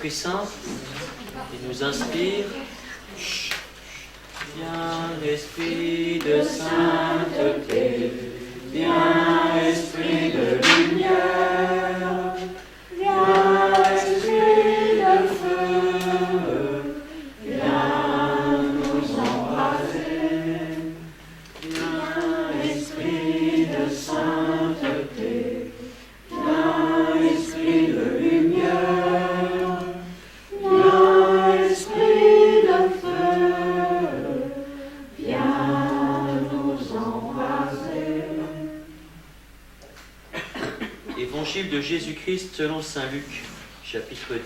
l'Esprit Saint qui nous inspire. Viens l'Esprit de sainteté, viens Esprit de lumière, viens Esprit de feu, viens nous embraser, viens Esprit de sainteté, viens Esprit de lumière, viens Esprit de feu, viens nous embraser. Évangile de Jésus-Christ selon saint Luc, chapitre 10.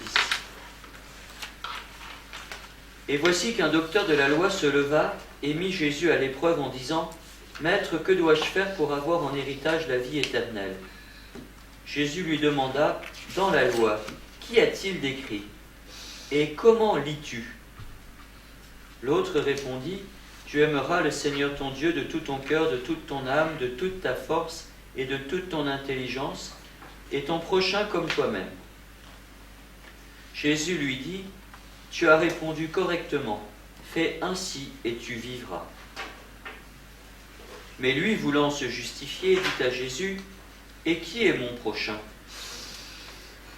Et voici qu'un docteur de la loi se leva et mit Jésus à l'épreuve en disant : Maître, que dois-je faire pour avoir en héritage la vie éternelle ? Jésus lui demanda : Dans la loi, qu'y a-t-il d'écrit ? Et comment lis-tu ? L'autre répondit : Tu aimeras le Seigneur ton Dieu de tout ton cœur, de toute ton âme, de toute ta force et de toute ton intelligence, et ton prochain comme toi-même. Jésus lui dit : Tu as répondu correctement, fais ainsi et tu vivras. Mais lui, voulant se justifier, dit à Jésus : Et qui est mon prochain ?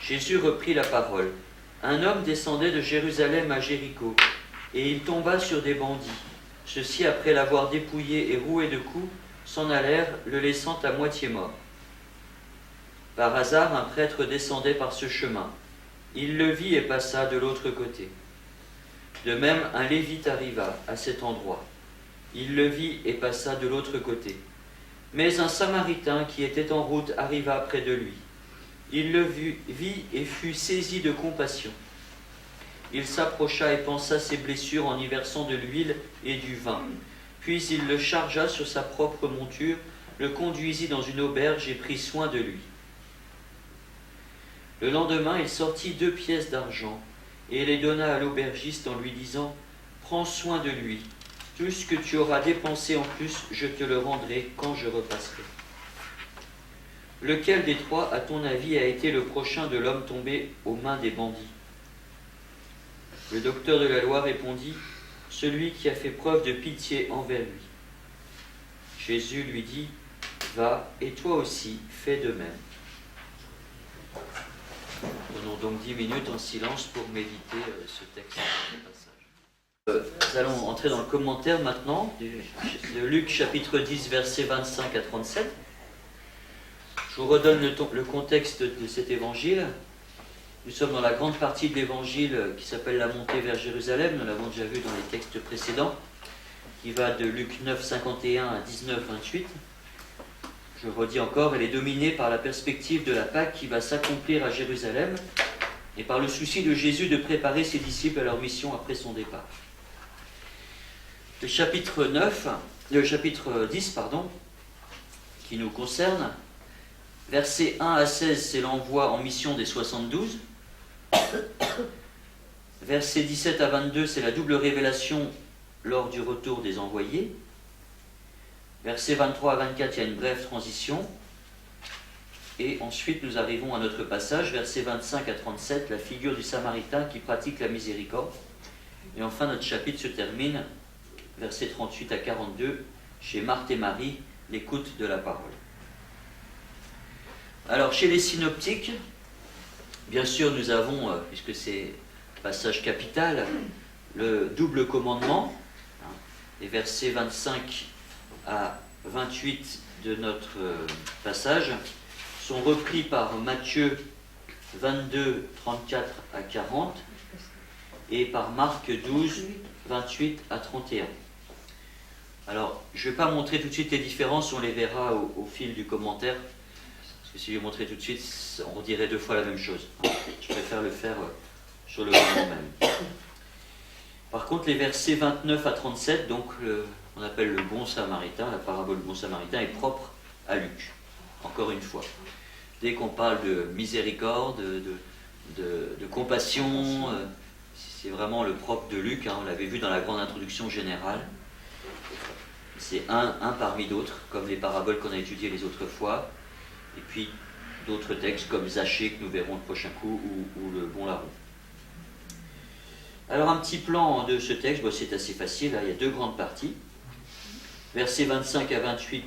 Jésus reprit la parole. Un homme descendait de Jérusalem à Jéricho, et il tomba sur des bandits. Ceux-ci, après l'avoir dépouillé et roué de coups, s'en allèrent, le laissant à moitié mort. Par hasard, un prêtre descendait par ce chemin. Il le vit et passa de l'autre côté. De même, un lévite arriva à cet endroit. Il le vit et passa de l'autre côté. Mais un samaritain qui était en route arriva près de lui. Il le vit et fut saisi de compassion. Il s'approcha et pansa ses blessures en y versant de l'huile et du vin. Puis il le chargea sur sa propre monture, le conduisit dans une auberge et prit soin de lui. Le lendemain, il sortit 2 pièces d'argent et les donna à l'aubergiste en lui disant : Prends soin de lui. Tout ce que tu auras dépensé en plus, je te le rendrai quand je repasserai. Lequel des trois, à ton avis, a été le prochain de l'homme tombé aux mains des bandits ? Le docteur de la loi répondit : Celui qui a fait preuve de pitié envers lui. Jésus lui dit : Va, et toi aussi, fais de même. Prenons donc 10 minutes en silence pour méditer ce texte, ce passage. Nous allons entrer dans le commentaire maintenant de Luc chapitre 10, versets 25 à 37. Je vous redonne le contexte de cet évangile. Nous sommes dans la grande partie de l'évangile qui s'appelle la montée vers Jérusalem. Nous l'avons déjà vu dans les textes précédents, qui va de Luc 9, 51 à 19, 28. Je redis encore, elle est dominée par la perspective de la Pâque qui va s'accomplir à Jérusalem et par le souci de Jésus de préparer ses disciples à leur mission après son départ. Le chapitre 10, qui nous concerne, versets 1 à 16, c'est l'envoi en mission des 72. Versets 17 à 22, c'est la double révélation lors du retour des envoyés. Versets 23 à 24, il y a une brève transition. Et ensuite, nous arrivons à notre passage, versets 25 à 37, la figure du Samaritain qui pratique la miséricorde. Et enfin, notre chapitre se termine, versets 38 à 42, chez Marthe et Marie, l'écoute de la parole. Alors, chez les synoptiques, bien sûr, nous avons, puisque c'est passage capital, le double commandement, les versets 25 à 28 de notre passage sont repris par Matthieu 22, 34 à 40 et par Marc 12, 28 à 31. Alors, je ne vais pas montrer tout de suite les différences, on les verra au fil du commentaire, parce que si je les montrais tout de suite, on dirait 2 fois la même chose. Je préfère le faire sur le moment même. Par contre, les versets 29 à 37, donc on appelle le bon samaritain, la parabole du bon samaritain, est propre à Luc, encore une fois. Dès qu'on parle de miséricorde, de compassion, c'est vraiment le propre de Luc, on l'avait vu dans la grande introduction générale. C'est un parmi d'autres, comme les paraboles qu'on a étudiées les autres fois, et puis d'autres textes comme Zachée, que nous verrons le prochain coup, ou le bon larron. Alors un petit plan de ce texte, bon, c'est assez facile, hein, il y a deux grandes parties. Versets 25 à 28,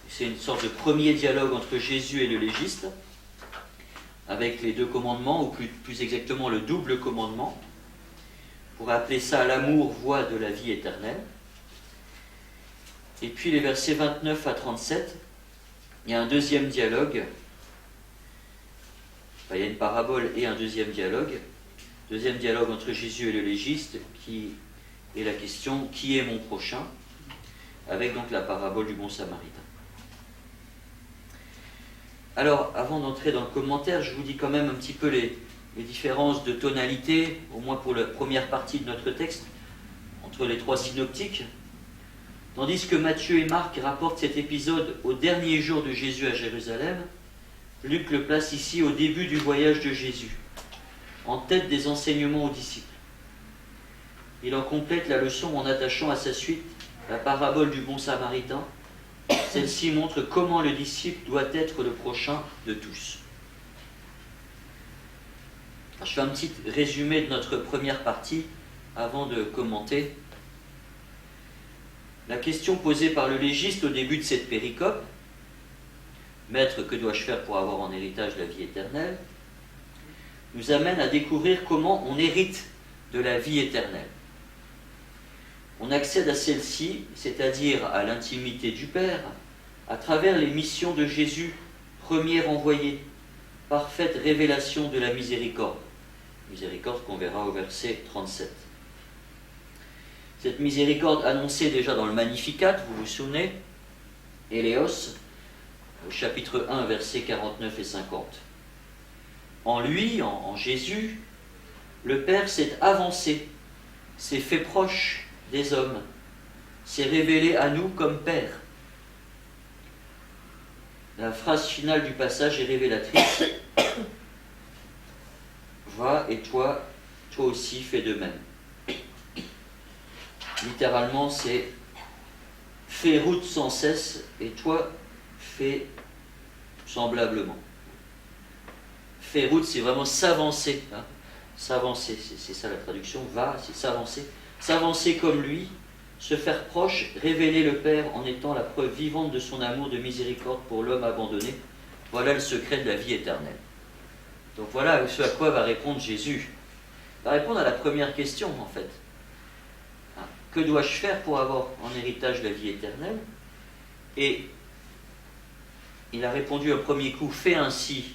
c'est une sorte de premier dialogue entre Jésus et le légiste, avec les deux commandements, ou plus exactement le double commandement. On pourrait appeler ça l'amour, voie de la vie éternelle. Et puis les versets 29 à 37, il y a un deuxième dialogue. Enfin, il y a une parabole et un deuxième dialogue. Deuxième dialogue entre Jésus et le légiste, qui est la question « Qui est mon prochain ?», avec donc la parabole du bon samaritain. Alors, avant d'entrer dans le commentaire, je vous dis quand même un petit peu les différences de tonalité, au moins pour la première partie de notre texte, entre les trois synoptiques. Tandis que Matthieu et Marc rapportent cet épisode au dernier jour de Jésus à Jérusalem, Luc le place ici au début du voyage de Jésus, en tête des enseignements aux disciples. Il en complète la leçon en attachant à sa suite la parabole du bon samaritain. Celle-ci montre comment le disciple doit être le prochain de tous. Alors, je fais un petit résumé de notre première partie avant de commenter. La question posée par le légiste au début de cette péricope, « Maître, que dois-je faire pour avoir en héritage la vie éternelle ?» nous amène à découvrir comment on hérite de la vie éternelle. On accède à celle-ci, c'est-à-dire à l'intimité du Père, à travers les missions de Jésus, premier envoyé, parfaite révélation de la miséricorde. Miséricorde qu'on verra au verset 37. Cette miséricorde annoncée déjà dans le Magnificat, vous vous souvenez, Éléos, au chapitre 1, versets 49 et 50. En lui, en Jésus, le Père s'est avancé, s'est fait proche des hommes, s'est révélé à nous comme Père. La phrase finale du passage est révélatrice. Va et toi aussi fais de même. Littéralement, c'est fais route sans cesse et toi fais semblablement. Fais route, c'est vraiment s'avancer. Hein. S'avancer, c'est ça la traduction. Va, c'est s'avancer. S'avancer comme lui, se faire proche, révéler le Père en étant la preuve vivante de son amour de miséricorde pour l'homme abandonné. Voilà le secret de la vie éternelle. Donc voilà ce à quoi va répondre Jésus. Il va répondre à la première question en fait. Hein, que dois-je faire pour avoir en héritage la vie éternelle ? Et il a répondu au premier coup, fais ainsi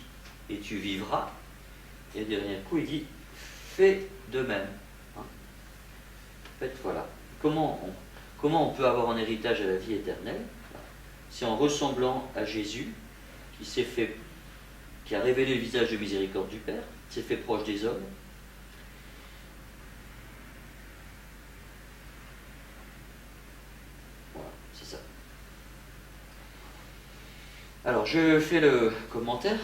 et tu vivras. Et au dernier coup, il dit, fais de même. Hein. En fait, voilà. Comment on peut avoir en héritage à la vie éternelle ? C'est en ressemblant à Jésus, qui a révélé le visage de miséricorde du Père, s'est fait proche des hommes. Voilà, c'est ça. Alors, je fais le commentaire.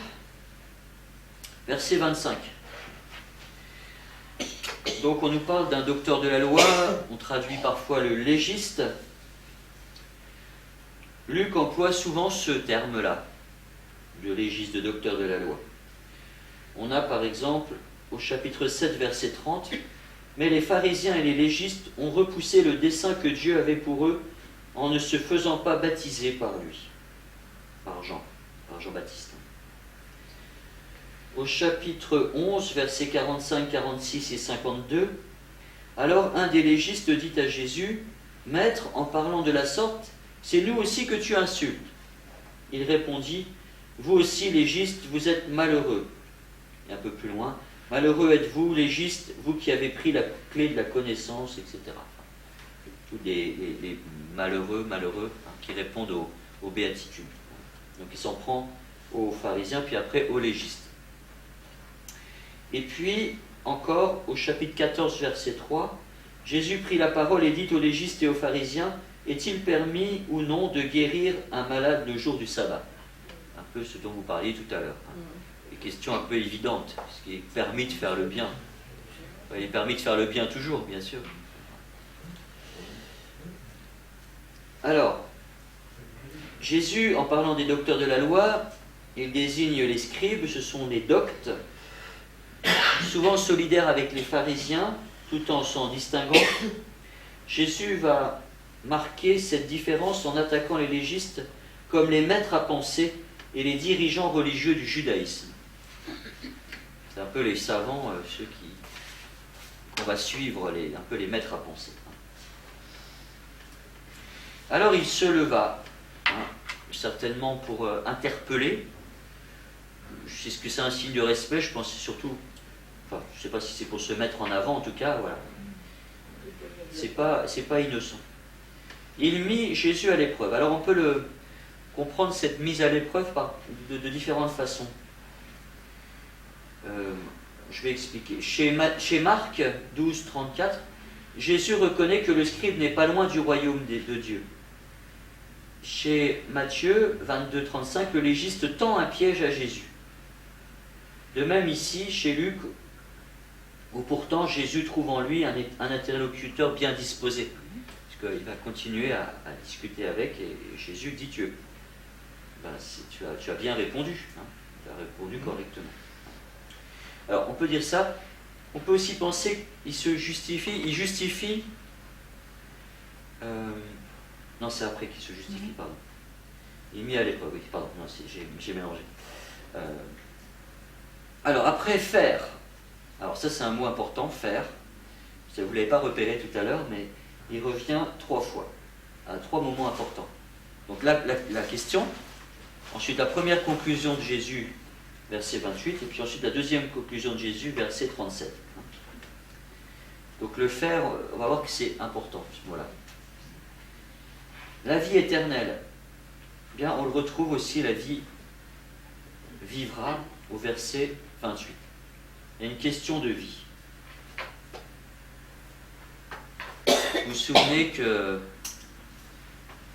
Verset 25. Donc on nous parle d'un docteur de la loi, on traduit parfois le légiste. Luc emploie souvent ce terme-là, de légiste, de docteur de la loi. On a par exemple au chapitre 7, verset 30, « Mais les pharisiens et les légistes ont repoussé le dessein que Dieu avait pour eux en ne se faisant pas baptiser par lui. » Par Jean-Baptiste. Au chapitre 11, versets 45, 46 et 52, « Alors un des légistes dit à Jésus, « Maître, en parlant de la sorte, c'est nous aussi que tu insultes. » Il répondit, « Vous aussi, légistes, vous êtes malheureux. » Et un peu plus loin, « Malheureux êtes-vous, légistes, vous qui avez pris la clé de la connaissance, etc. » Tous les malheureux, hein, qui répondent aux béatitudes. Donc il s'en prend aux pharisiens, puis après aux légistes. Et puis, encore, au chapitre 14, verset 3, Jésus prit la parole et dit aux légistes et aux pharisiens, « Est-il permis ou non de guérir un malade le jour du sabbat ?» Un peu ce dont vous parliez tout à l'heure. Hein. Des questions un peu évidentes. Est-ce qu'il est permis de faire le bien ? Il est permis de faire le bien toujours, bien sûr. Alors, Jésus, en parlant des docteurs de la loi, il désigne les scribes, ce sont les doctes, souvent solidaires avec les pharisiens, tout en s'en distinguant, Jésus va marquer cette différence en attaquant les légistes comme les maîtres à penser et les dirigeants religieux du judaïsme. C'est un peu les savants, ceux qu'on va suivre, un peu les maîtres à penser. Alors il se leva, certainement pour interpeller. Est-ce que c'est un signe de respect? Je pense surtout, enfin, je ne sais pas si c'est pour se mettre en avant, en tout cas, voilà. C'est pas innocent. Il mit Jésus à l'épreuve. Alors on peut comprendre cette mise à l'épreuve de différentes façons. Je vais expliquer. Chez Marc 12, 34, Jésus reconnaît que le scribe n'est pas loin du royaume de Dieu. Chez Matthieu 22, 35, le légiste tend un piège à Jésus. De même ici, chez Luc, où pourtant Jésus trouve en lui un interlocuteur bien disposé. Parce qu'il va continuer à discuter avec, et Jésus dit tu as bien répondu. Tu as répondu correctement. Alors, on peut dire ça. On peut aussi penser qu'il se justifie. Il justifie. Non, c'est après qu'il se justifie, pardon. Il est mis à l'épreuve, oui, pardon. Non, j'ai mélangé. Alors, après faire. Alors, ça, c'est un mot important, faire. Vous ne l'avez pas repéré tout à l'heure, mais il revient 3 fois, à 3 moments importants. Donc, là, la question. Ensuite, la première conclusion de Jésus, verset 28, et puis ensuite la deuxième conclusion de Jésus, verset 37. Donc le faire, on va voir que c'est important, ce mot-là. La vie éternelle, bien, on le retrouve aussi, la vie vivra, au verset 28. Il y a une question de vie. Vous vous souvenez que,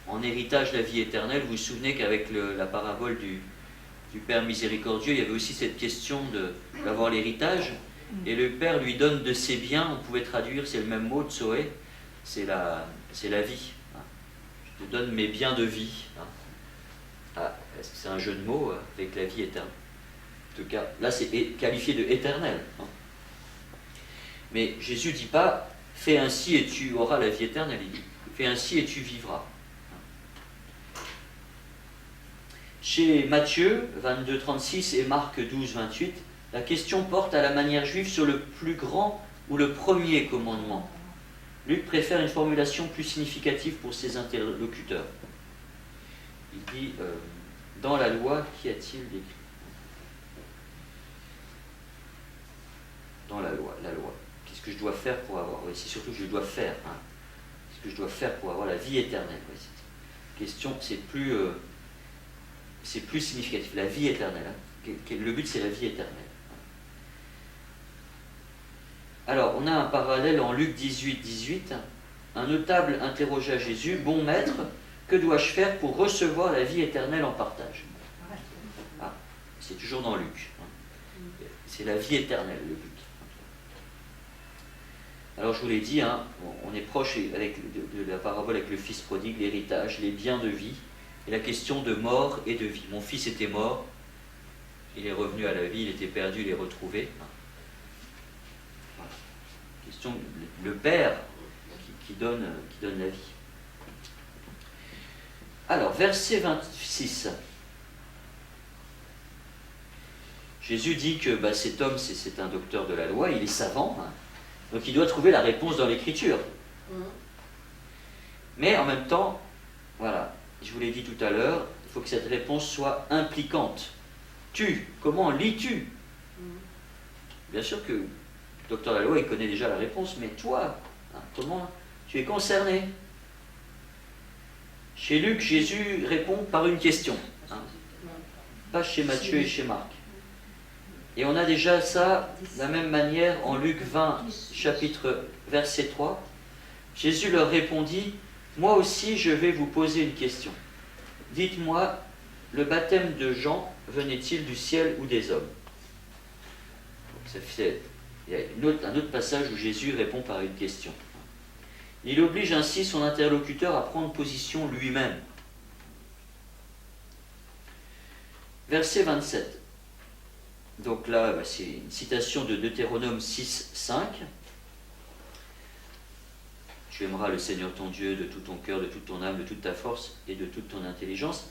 en héritage de la vie éternelle, vous vous souvenez qu'avec la parabole du Père miséricordieux, il y avait aussi cette question d'avoir l'héritage, et le Père lui donne de ses biens, on pouvait traduire, c'est le même mot, tsoé, c'est la vie. Je te donne mes biens de vie. Est-ce que c'est un jeu de mots avec la vie éternelle? En tout cas, là c'est qualifié de éternel. Mais Jésus ne dit pas, fais ainsi et tu auras la vie éternelle, il dit, fais ainsi et tu vivras. Chez Matthieu 22, 36 et Marc 12, 28, la question porte à la manière juive sur le plus grand ou le premier commandement. Luc préfère une formulation plus significative pour ses interlocuteurs. Il dit, dans la loi, qu'y a-t-il d'écrit? Dans la loi. Qu'est-ce que je dois faire pour avoir? Oui, c'est surtout que je dois faire. Qu'est-ce que je dois faire pour avoir la vie éternelle? Oui, cette question, c'est plus significatif. La vie éternelle. Le but, c'est la vie éternelle. Alors, on a un parallèle en Luc 18, 18. Un notable interrogea Jésus, « Bon maître, que dois-je faire pour recevoir la vie éternelle en partage ?» C'est toujours dans Luc. C'est la vie éternelle, le but. Alors, je vous l'ai dit, on est proche de la parabole avec le fils prodigue, l'héritage, les biens de vie, et la question de mort et de vie. Mon fils était mort, il est revenu à la vie, il était perdu, il est retrouvé. Voilà. Question, le Père qui donne la vie. Alors, verset 26. Jésus dit que cet homme, c'est un docteur de la loi, il est savant, donc il doit trouver la réponse dans l'Écriture. Mais en même temps, voilà, je vous l'ai dit tout à l'heure, il faut que cette réponse soit impliquante. Comment lis-tu? Bien sûr que le docteur de la loi, il connaît déjà la réponse, mais toi, comment tu es concerné? Chez Luc, Jésus répond par une question. Pas chez Matthieu et chez Marc. Et on a déjà ça de la même manière en Luc 20, chapitre verset 3. Jésus leur répondit, « Moi aussi je vais vous poser une question. Dites-moi, le baptême de Jean venait-il du ciel ou des hommes ?» Il y a un autre passage où Jésus répond par une question. Il oblige ainsi son interlocuteur à prendre position lui-même. Verset 27. Donc là, c'est une citation de Deutéronome 6, 5. tu aimeras le Seigneur ton Dieu de tout ton cœur, de toute ton âme, de toute ta force et de toute ton intelligence.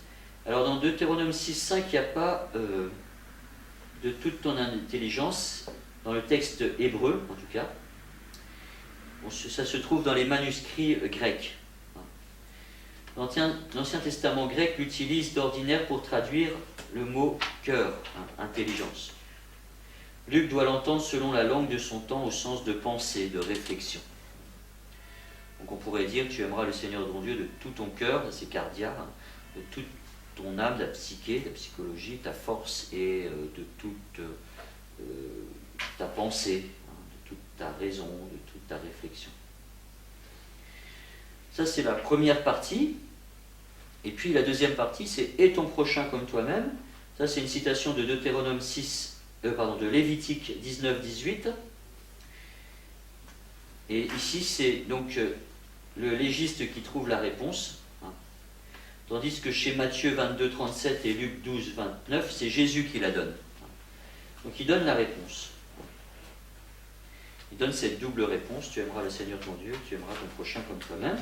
Alors dans Deutéronome 6.5, il n'y a pas de toute ton intelligence, dans le texte hébreu en tout cas. Ça se trouve dans les manuscrits grecs. L'Ancien Testament grec l'utilise d'ordinaire pour traduire le mot cœur, intelligence. Luc doit l'entendre selon la langue de son temps au sens de pensée, de réflexion. Donc on pourrait dire tu aimeras le Seigneur ton Dieu de tout ton cœur, c'est cardia, de toute ton âme, ta psyché, ta psychologie, ta force et de toute ta pensée, de toute ta raison, de toute ta réflexion. Ça c'est la première partie. Et puis la deuxième partie c'est et ton prochain comme toi-même. Ça c'est une citation de Deutéronome 6, de Lévitique 19-18. Et ici c'est donc le légiste qui trouve la réponse. Tandis que chez Matthieu 22-37 et Luc 12-29, c'est Jésus qui la donne. Donc il donne la réponse. Il donne cette double réponse, tu aimeras le Seigneur ton Dieu, tu aimeras ton prochain comme toi-même.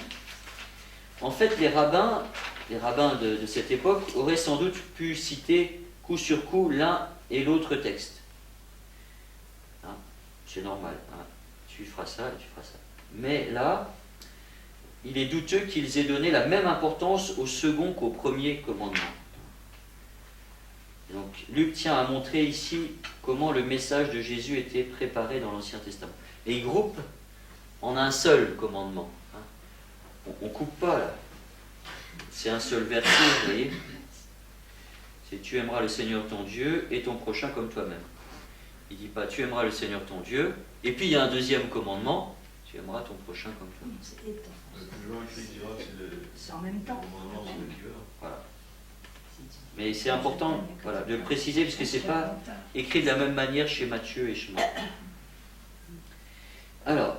En fait, les rabbins de cette époque auraient sans doute pu citer coup sur coup l'un et l'autre texte. C'est normal, tu feras ça et tu feras ça. Mais là, il est douteux qu'ils aient donné la même importance au second qu'au premier commandement. Donc Luc tient à montrer ici comment le message de Jésus était préparé dans l'Ancien Testament. Et il groupe en un seul commandement. On ne coupe pas là. C'est un seul verset, vous voyez. C'est tu aimeras le Seigneur ton Dieu et ton prochain comme toi-même. Il ne dit pas tu aimeras le Seigneur ton Dieu, et puis il y a un deuxième commandement, tu aimeras ton prochain comme toi-même. C'est en même temps. Voilà. Mais c'est important de le préciser, parce que ce n'est pas écrit de la même manière chez Matthieu et chez Marc. Alors,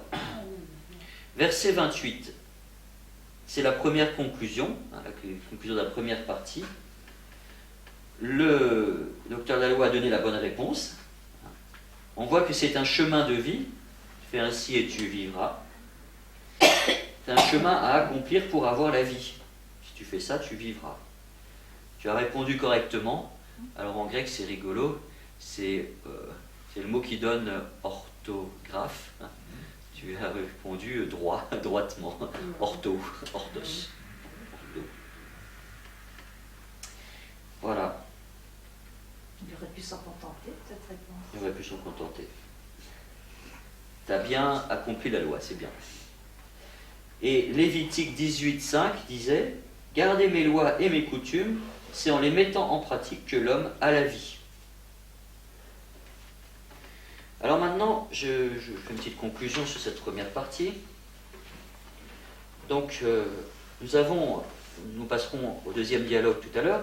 verset 28, c'est la première conclusion, la conclusion de la première partie. Le docteur Laloux a donné la bonne réponse. On voit que c'est un chemin de vie. Tu fais ainsi et tu vivras. C'est un chemin à accomplir pour avoir la vie. Si tu fais ça, tu vivras. Tu as répondu correctement. Alors en grec, c'est rigolo. C'est le mot qui donne orthographe. Tu as répondu droitement. Orthos. Voilà. Il aurait pu s'en contenter, cette réponse. Il aurait pu s'en contenter. Tu as bien accompli la loi, c'est bien. Et Lévitique 18.5 disait « Gardez mes lois et mes coutumes, c'est en les mettant en pratique que l'homme a la vie. » Alors maintenant, je fais une petite conclusion sur cette première partie. Donc, nous passerons au deuxième dialogue tout à l'heure.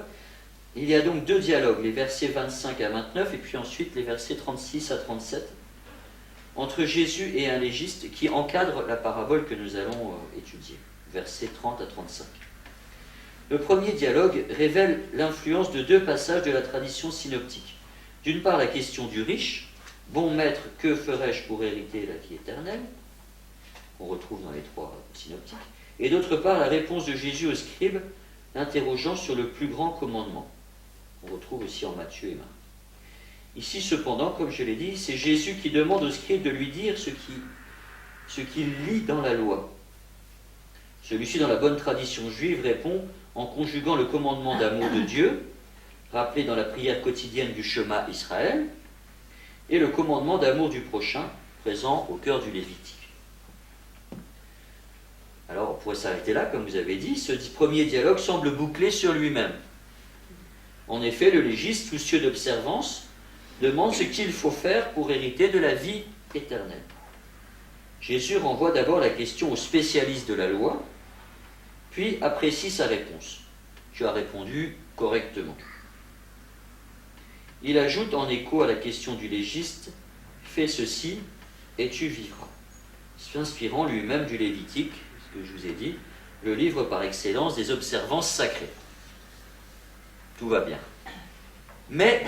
Il y a donc deux dialogues, les versets 25 à 29 et puis ensuite les versets 36 à 37, entre Jésus et un légiste qui encadre la parabole que nous allons étudier, versets 30 à 35. Le premier dialogue révèle l'influence de deux passages de la tradition synoptique. D'une part, la question du riche, « Bon maître, que ferais-je pour hériter la vie éternelle ?» qu'on retrouve dans les trois synoptiques. Et d'autre part, la réponse de Jésus au scribe, l'interrogeant sur le plus grand commandement. On retrouve aussi en Matthieu et Marc. Ici, cependant, comme je l'ai dit, c'est Jésus qui demande au scribe de lui dire ce qu'il lit dans la loi. Celui-ci, dans la bonne tradition juive, répond en conjuguant le commandement d'amour de Dieu, rappelé dans la prière quotidienne du Shema Israël, et le commandement d'amour du prochain, présent au cœur du Lévitique. Alors, on pourrait s'arrêter là, comme vous avez dit. Ce premier dialogue semble bouclé sur lui-même. En effet, le légiste, soucieux d'observance, demande ce qu'il faut faire pour hériter de la vie éternelle. Jésus renvoie d'abord la question aux spécialistes de la loi, puis apprécie sa réponse. Tu as répondu correctement. Il ajoute en écho à la question du légiste, fais ceci et tu vivras, s'inspirant lui-même du Lévitique, ce que je vous ai dit, le livre par excellence des observances sacrées. Tout va bien. Mais,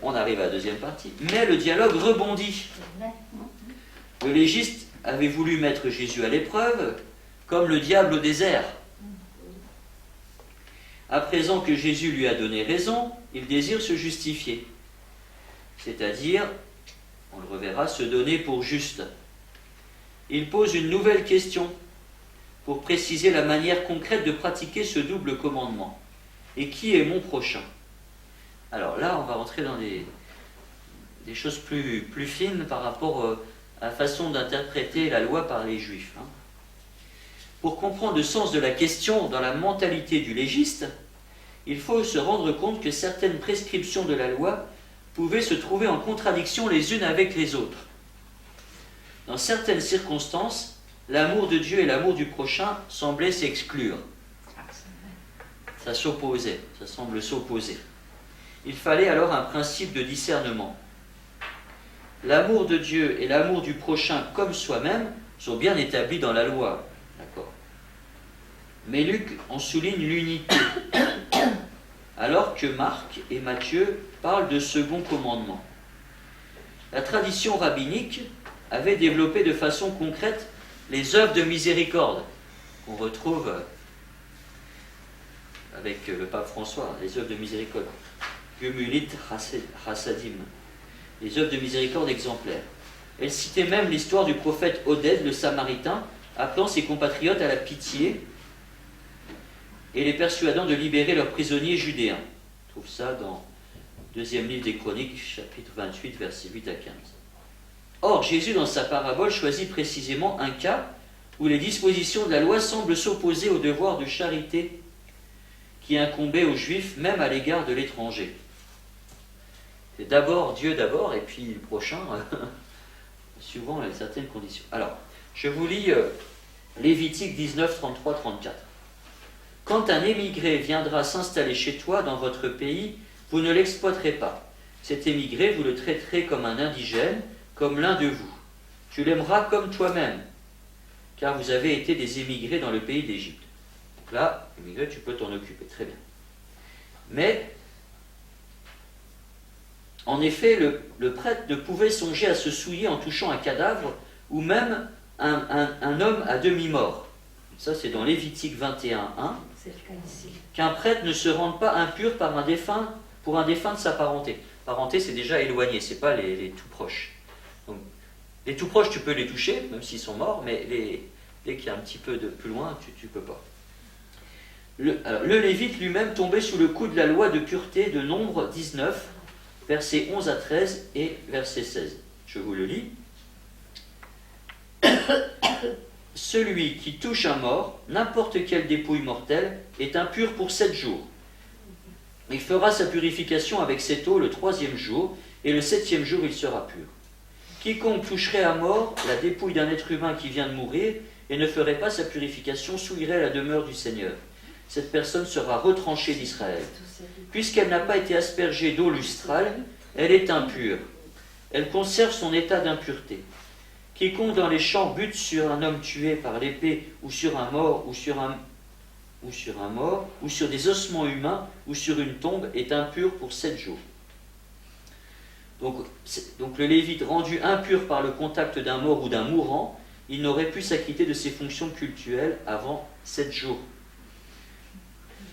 on arrive à la deuxième partie, mais le dialogue rebondit. Le légiste avait voulu mettre Jésus à l'épreuve, comme le diable au désert. À présent que Jésus lui a donné raison, il désire se justifier, c'est-à-dire, on le reverra, se donner pour juste. Il pose une nouvelle question pour préciser la manière concrète de pratiquer ce double commandement. Et qui est mon prochain? Alors là, on va rentrer dans des choses plus fines par rapport à la façon d'interpréter la loi par les Juifs. Pour comprendre le sens de la question dans la mentalité du légiste, il faut se rendre compte que certaines prescriptions de la loi pouvaient se trouver en contradiction les unes avec les autres. Dans certaines circonstances, l'amour de Dieu et l'amour du prochain semblaient s'exclure. Ça s'opposait, ça semble s'opposer. Il fallait alors un principe de discernement. L'amour de Dieu et l'amour du prochain comme soi-même sont bien établis dans la loi. D'accord. Mais Luc en souligne l'unité, alors que Marc et Matthieu parlent de second commandement. La tradition rabbinique avait développé de façon concrète les œuvres de miséricorde qu'on retrouve avec le pape François, les œuvres de miséricorde, Gumulit Chassadim, les œuvres de miséricorde exemplaires. Elle citait même l'histoire du prophète Oded, le Samaritain, appelant ses compatriotes à la pitié et les persuadant de libérer leurs prisonniers judéens. On trouve ça dans le deuxième livre des Chroniques, chapitre 28, versets 8 à 15. Or, Jésus, dans sa parabole, choisit précisément un cas où les dispositions de la loi semblent s'opposer au devoir de charité qui incombait aux Juifs, même à l'égard de l'étranger. C'est d'abord Dieu d'abord, et puis le prochain, suivant certaines conditions. Alors, je vous lis Lévitique 19, 33, 34. Quand un émigré viendra s'installer chez toi dans votre pays, vous ne l'exploiterez pas. Cet émigré, vous le traiterez comme un indigène, comme l'un de vous. Tu l'aimeras comme toi-même, car vous avez été des émigrés dans le pays d'Égypte. Donc là, émigré, tu peux t'en occuper, très bien. Mais, en effet, le prêtre ne pouvait songer à se souiller en touchant un cadavre ou même un homme à demi-mort. Ça, c'est dans Lévitique 21, 1. C'est le cas ici. Qu'un prêtre ne se rende pas impur pour un défunt de sa parenté. Parenté, c'est déjà éloigné, c'est pas les tout proches. Donc, les tout proches, tu peux les toucher, même s'ils sont morts, mais dès qu'il y a un petit peu de plus loin, tu peux pas. Le Lévite lui-même tombait sous le coup de la loi de pureté de Nombre 19, versets 11 à 13 et verset 16. Je vous le lis. Celui qui touche un mort, n'importe quelle dépouille mortelle, est impur pour 7 jours. Il fera sa purification avec cette eau le 3e jour, et le 7e jour il sera pur. Quiconque toucherait à mort la dépouille d'un être humain qui vient de mourir et ne ferait pas sa purification souillerait la demeure du Seigneur. Cette personne sera retranchée d'Israël. Puisqu'elle n'a pas été aspergée d'eau lustrale, elle est impure. Elle conserve son état d'impureté. Quiconque dans les champs bute sur un homme tué par l'épée, ou sur un mort, ou sur des ossements humains, ou sur une tombe, est impur pour 7 jours. Donc le Lévite, rendu impur par le contact d'un mort ou d'un mourant, il n'aurait pu s'acquitter de ses fonctions cultuelles avant 7 jours.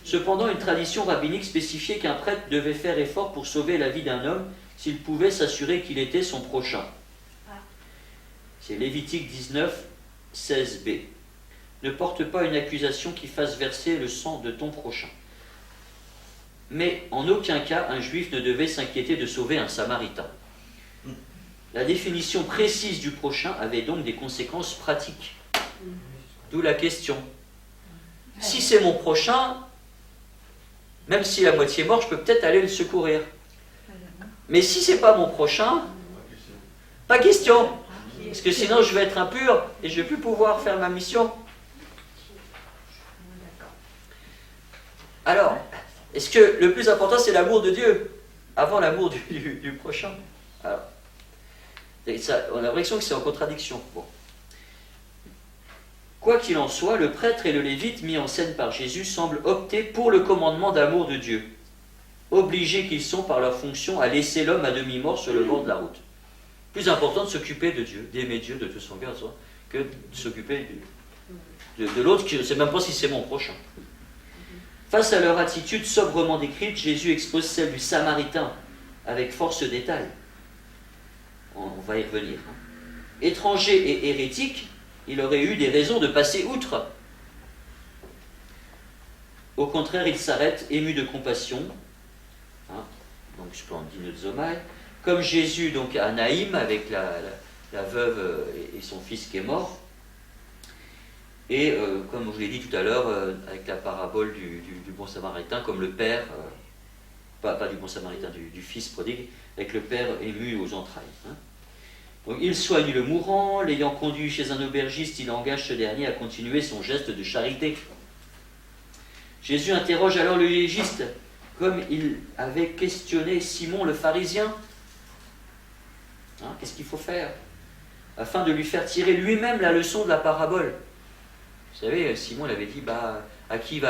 Cependant, une tradition rabbinique spécifiait qu'un prêtre devait faire effort pour sauver la vie d'un homme s'il pouvait s'assurer qu'il était son prochain. C'est Lévitique 19, 16b. Ne porte pas une accusation qui fasse verser le sang de ton prochain. Mais en aucun cas, un juif ne devait s'inquiéter de sauver un samaritain. La définition précise du prochain avait donc des conséquences pratiques. D'où la question. Si c'est mon prochain, même s'il est à moitié mort, je peux peut-être aller le secourir. Mais si c'est pas mon prochain, pas question. Parce que sinon je vais être impur et je ne vais plus pouvoir faire ma mission. Alors, est-ce que le plus important c'est l'amour de Dieu avant l'amour du prochain? Alors, on a l'impression que c'est en contradiction. Bon. Quoi qu'il en soit, le prêtre et le lévite mis en scène par Jésus semblent opter pour le commandement d'amour de Dieu, obligés qu'ils sont par leur fonction à laisser l'homme à demi-mort sur le bord de la route. Plus important de s'occuper de Dieu, d'aimer Dieu de tout son cœur, que de s'occuper de l'autre, qui ne sait même pas si c'est mon prochain. Face à leur attitude sobrement décrite, Jésus expose celle du Samaritain avec force de détail. On va y revenir. Étranger et hérétique, il aurait eu des raisons de passer outre. Au contraire, il s'arrête, ému de compassion, donc splendinozomai, comme Jésus donc à Naïm avec la veuve et son fils qui est mort, et comme je vous l'ai dit tout à l'heure, avec la parabole du bon samaritain, comme le père, pas du bon samaritain, du fils prodigue, avec le père ému aux entrailles. Donc, il soigne le mourant, l'ayant conduit chez un aubergiste, il engage ce dernier à continuer son geste de charité. Jésus interroge alors le légiste, comme il avait questionné Simon le pharisien. Qu'est-ce qu'il faut faire afin de lui faire tirer lui-même la leçon de la parabole? Vous savez, Simon l'avait dit, à qui il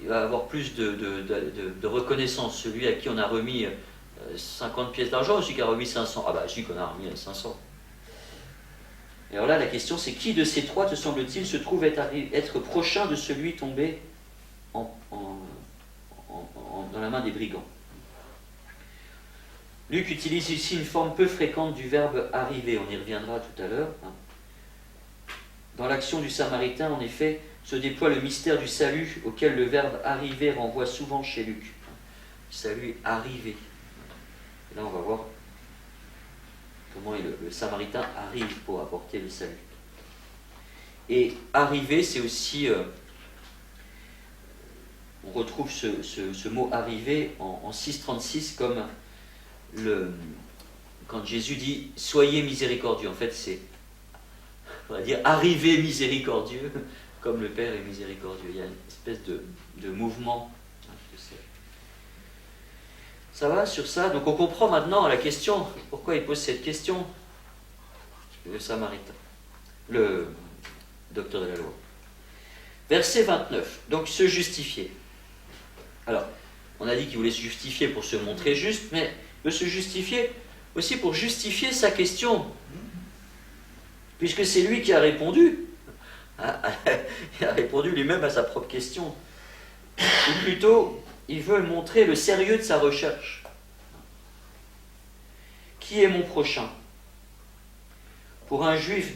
va avoir plus de reconnaissance, celui à qui on a remis 50 pièces d'argent ou celui qui a remis 500? Celui qu'on a remis 500. Et alors là, la question c'est, qui de ces trois, te semble-t-il, se trouve être prochain de celui tombé dans la main des brigands? Luc utilise ici une forme peu fréquente du verbe « arriver », on y reviendra tout à l'heure. Dans l'action du Samaritain, en effet, se déploie le mystère du salut auquel le verbe « arriver » renvoie souvent chez Luc. Salut arrivé. Et là, on va voir comment le Samaritain arrive pour apporter le salut. Et arriver, c'est aussi... on retrouve ce mot « arriver » en 6,36 comme quand Jésus dit « soyez miséricordieux ». En fait, c'est, on va dire, « arrivez miséricordieux », comme le Père est miséricordieux. Il y a une espèce de mouvement. Ça va sur ça? Donc on comprend maintenant la question, pourquoi il pose cette question, le Samaritain, le docteur de la loi. Verset 29, donc se justifier. Alors, on a dit qu'il voulait se justifier pour se montrer juste, mais il veut se justifier aussi pour justifier sa question, puisque c'est lui qui a répondu. Il a répondu lui-même à sa propre question. Ou plutôt, il veut montrer le sérieux de sa recherche. Qui est mon prochain? Pour un juif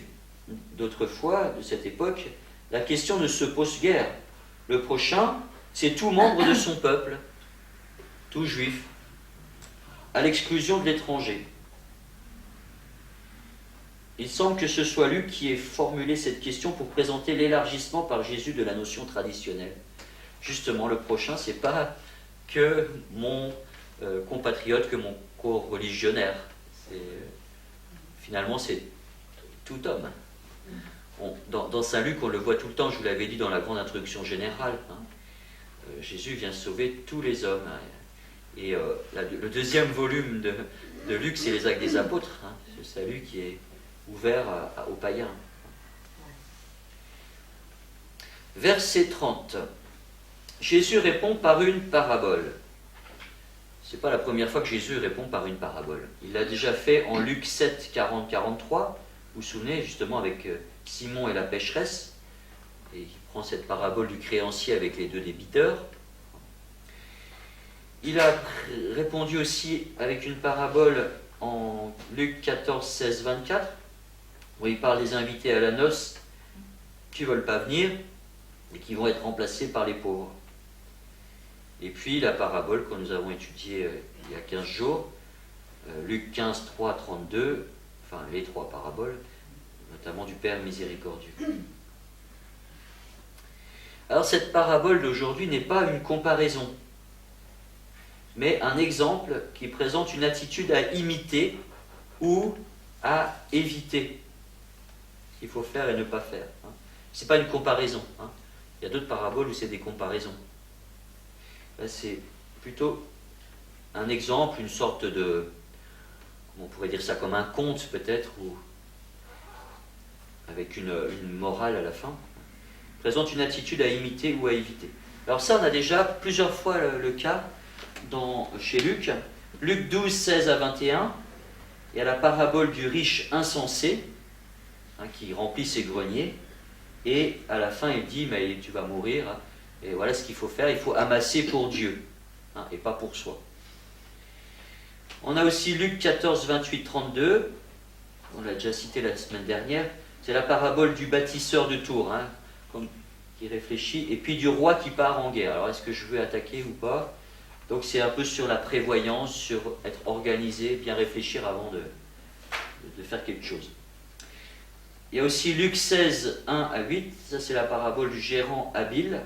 d'autrefois, de cette époque, la question ne se pose guère. Le prochain, c'est tout membre de son peuple, tout juif, à l'exclusion de l'étranger. Il semble que ce soit Luc qui ait formulé cette question pour présenter l'élargissement par Jésus de la notion traditionnelle. Justement, le prochain, ce n'est pas que mon compatriote, que mon co-religionnaire. Finalement, c'est tout homme. Dans Saint Luc, on le voit tout le temps, je vous l'avais dit dans la grande introduction générale. Jésus vient sauver tous les hommes. Et le deuxième volume de Luc, c'est les Actes des Apôtres. Ce salut qui est ouvert aux païens. Verset 30. Jésus répond par une parabole. Ce n'est pas la première fois que Jésus répond par une parabole. Il l'a déjà fait en Luc 7, 40, 43. Vous vous souvenez, justement, avec Simon et la pécheresse. Et il prend cette parabole du créancier avec les deux débiteurs. Il a répondu aussi avec une parabole en Luc 14, 16, 24, où il parle des invités à la noce qui ne veulent pas venir et qui vont être remplacés par les pauvres. Et puis la parabole que nous avons étudiée il y a 15 jours, Luc 15, 3, 32, enfin les trois paraboles, notamment du Père miséricordieux. Alors cette parabole d'aujourd'hui n'est pas une comparaison, mais un exemple qui présente une attitude à imiter ou à éviter. Ce qu'il faut faire et ne pas faire. Ce n'est pas une comparaison. Il y a d'autres paraboles où c'est des comparaisons. Là, c'est plutôt un exemple, une sorte de... on pourrait dire ça comme un conte peut-être, ou avec une morale à la fin. Il présente une attitude à imiter ou à éviter. Alors ça, on a déjà plusieurs fois le cas chez Luc. Luc 12, 16 à 21, il y a la parabole du riche insensé. qui remplit ses greniers, et à la fin il dit, mais tu vas mourir, hein, et voilà ce qu'il faut faire, il faut amasser pour Dieu, hein, et pas pour soi. On a aussi Luc 14, 28, 32, on l'a déjà cité la semaine dernière, c'est la parabole du bâtisseur de tours, hein, qui réfléchit, et puis du roi qui part en guerre. Alors est-ce que je veux attaquer ou pas? Donc c'est un peu sur la prévoyance, sur être organisé, bien réfléchir avant de faire quelque chose. Il y a aussi Luc 16, 1 à 8, ça c'est la parabole du gérant habile,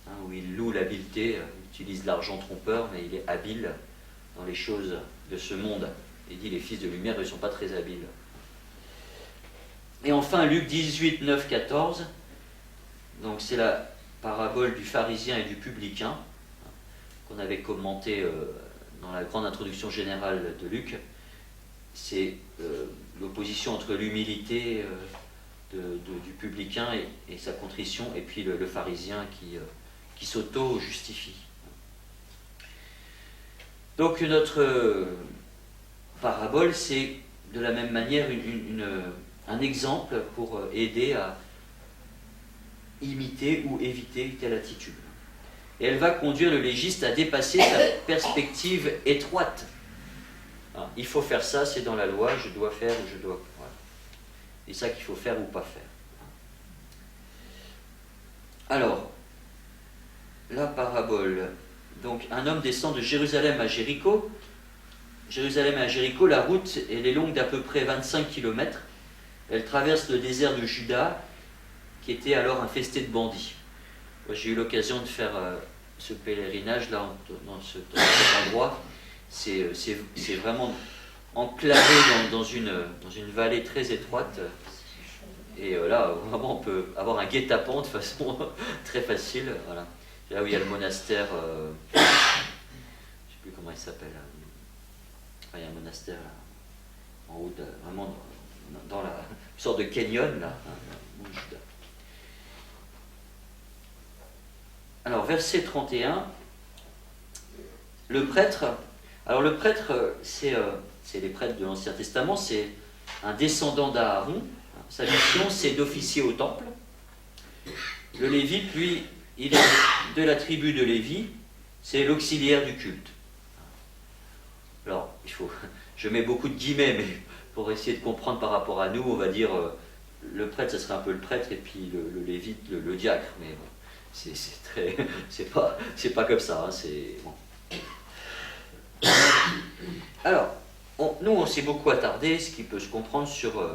hein, où il loue l'habileté, il utilise l'argent trompeur, mais il est habile dans les choses de ce monde. Il dit les fils de lumière ne sont pas très habiles. Et enfin Luc 18, 9, 14, donc c'est la parabole du pharisien et du publicain, qu'on avait commenté dans la grande introduction générale de Luc. C'est l'opposition entre l'humilité du publicain et sa contrition, et puis le pharisien qui s'auto-justifie. Donc notre parabole, c'est de la même manière un exemple pour aider à imiter ou éviter telle attitude. Et elle va conduire le légiste à dépasser sa perspective étroite. Il faut faire ça, c'est dans la loi, je dois faire ou je dois... Voilà. C'est ça qu'il faut faire ou pas faire. Alors, la parabole. Donc, un homme descend de Jérusalem à Jéricho. Jérusalem à Jéricho, la route, elle est longue d'à peu près 25 km. Elle traverse le désert de Juda, qui était alors infesté de bandits. Moi, j'ai eu l'occasion de faire ce pèlerinage là, dans cet endroit. C'est vraiment enclavé dans une vallée très étroite. Et là, vraiment, on peut avoir un guet-apens de façon très facile. Voilà. Là où il y a le monastère, je ne sais plus comment il s'appelle. Enfin, il y a un monastère là, en haut, vraiment dans la une sorte de canyon là. Alors, verset 31, le prêtre. Alors, le prêtre, c'est les prêtres de l'Ancien Testament, c'est un descendant d'Aaron. Sa mission, c'est d'officier au temple. Le Lévite, lui, il est de la tribu de Lévi, c'est l'auxiliaire du culte. Alors, je mets beaucoup de guillemets, mais pour essayer de comprendre par rapport à nous, on va dire le prêtre, ce serait un peu le prêtre, et puis le Lévite, le diacre. Mais bon, c'est pas comme ça. Hein, c'est bon. Alors, nous, on s'est beaucoup attardé, ce qui peut se comprendre, sur